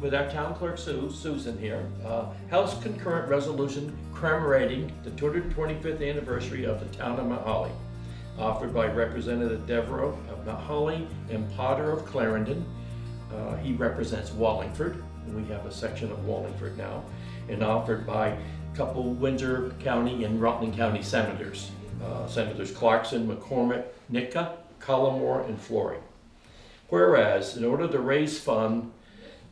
with our town clerk Susan here, House concurrent resolution commemorating the 225th anniversary of the town of Mount Holly, offered by Representative Devereaux of Mount Holly and Potter of Clarendon. He represents Wallingford, and we have a section of Wallingford now, and offered by a couple Windsor County and Rutland County senators, Senators Clarkson, McCormick, Nica, Cullimore, and Flory. Whereas, in order to raise funds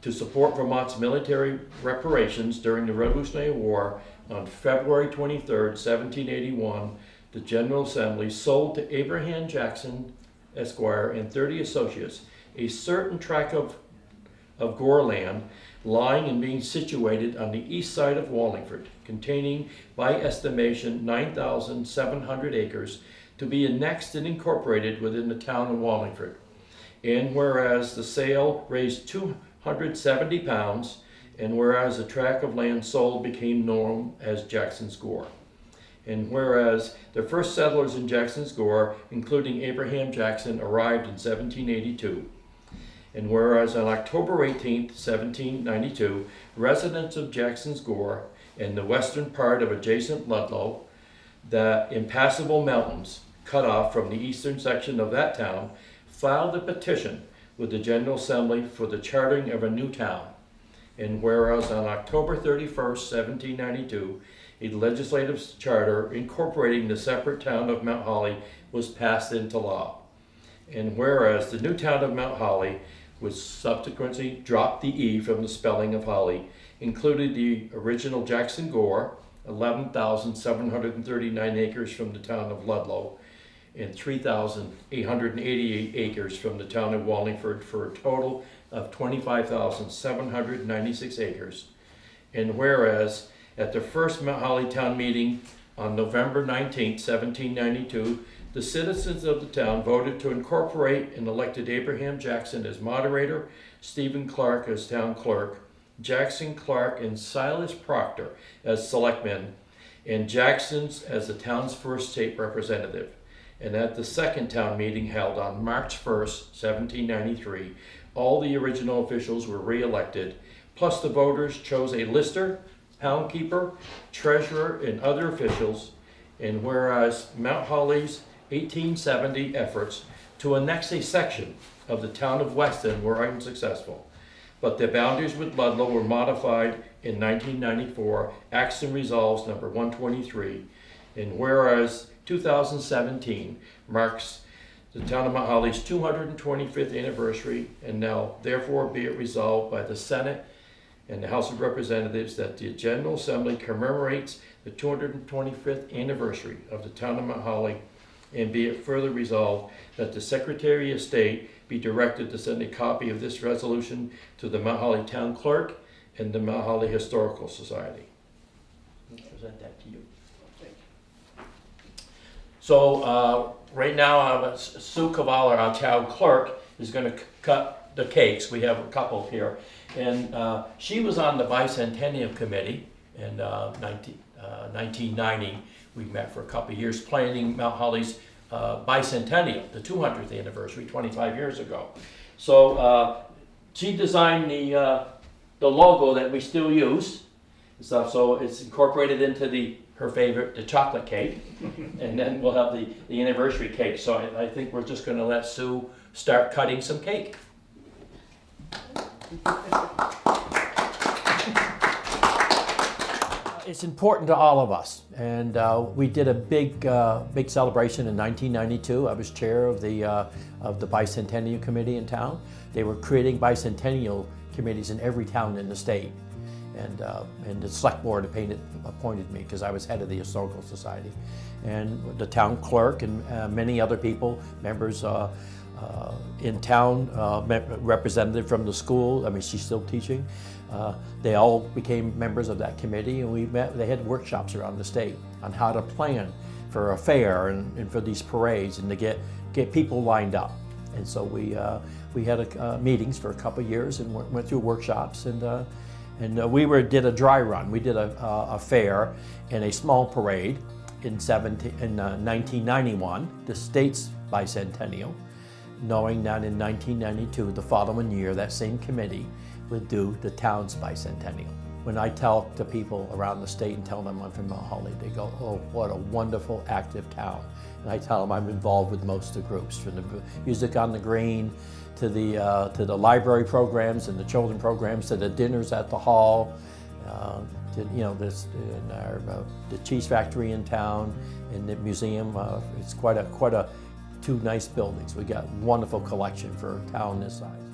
to support Vermont's military reparations during the Revolutionary War, on February 23, 1781, the General Assembly sold to Abraham Jackson, Esquire, and 30 associates a certain tract of Gore land lying and being situated on the east side of Wallingford, containing, by estimation, 9,700 acres, to be annexed and incorporated within the town of Wallingford. And whereas the sale raised 270 pounds, and whereas the tract of land sold became known as Jackson's Gore. And whereas the first settlers in Jackson's Gore, including Abraham Jackson, arrived in 1782. And whereas on October 18, 1792, residents of Jackson's Gore and the western part of adjacent Ludlow, the impassable mountains cut off from the eastern section of that town, filed a petition with the General Assembly for the chartering of a new town. And whereas on October 31, 1792, a legislative charter incorporating the separate town of Mount Holly was passed into law. And whereas the new town of Mount Holly, which subsequently dropped the E from the spelling of Holly, included the original Jackson Gore, 11,739 acres from the town of Ludlow, and 3,888 acres from the town of Wallingford, for a total of 25,796 acres. And whereas at the first Mount Holly town meeting on November 19, 1792, the citizens of the town voted to incorporate and elected Abraham Jackson as moderator, Stephen Clark as town clerk, Jackson Clark and Silas Proctor as selectmen, and Jackson's as the town's first state representative. And at the second town meeting held on March 1st, 1793, all the original officials were re-elected, plus the voters chose a lister, pound keeper, treasurer, and other officials. And whereas Mount Holly's 1870 efforts to annex a section of the town of Weston were unsuccessful, but the boundaries with Ludlow were modified in 1994, Acts and Resolves number 123, and whereas 2017 marks the town of Mount Holly's 225th anniversary, and now therefore be it resolved by the Senate and the House of Representatives that the General Assembly commemorates the 225th anniversary of the town of Mount Holly, and be it further resolved that the Secretary of State be directed to send a copy of this resolution to the Mount Holly Town Clerk and the Mount Holly Historical Society. I'll present that to you. So right now, Sue Cavallo, our town clerk, is going to cut the cakes. We have a couple here. And she was on the Bicentennial Committee in 1990. We met for a couple of years planning Mount Holly's bicentennial, the 200th anniversary, 25 years ago. So she designed the logo that we still use and stuff. So it's incorporated into her favorite, the chocolate cake, and then we'll have the anniversary cake. So I think we're just going to let Sue start cutting some cake. It's important to all of us, and we did a big celebration in 1992. I was chair of the Bicentennial Committee in town. They were creating bicentennial committees in every town in the state, and the select board appointed me because I was head of the Historical Society, and the town clerk and many other people, members in town, representative from the school. I mean, she's still teaching. They all became members of that committee, and we met. They had workshops around the state on how to plan for a fair and for these parades, and to get people lined up. And so we had meetings for a couple of years and went through workshops, and we did a dry run. We did a fair and a small parade in 1991, the state's bicentennial, knowing that in 1992, the following year, that same committee would do the town's bicentennial. When I tell to people around the state and tell them I'm from Mount Holly, they go, "Oh, what a wonderful, active town." And I tell them I'm involved with most of the groups, from the Music on the Green to the library programs and the children programs to the dinners at the hall, to, you know, the cheese factory in town and the museum. It's quite a two nice buildings. We got wonderful collection for a town this size.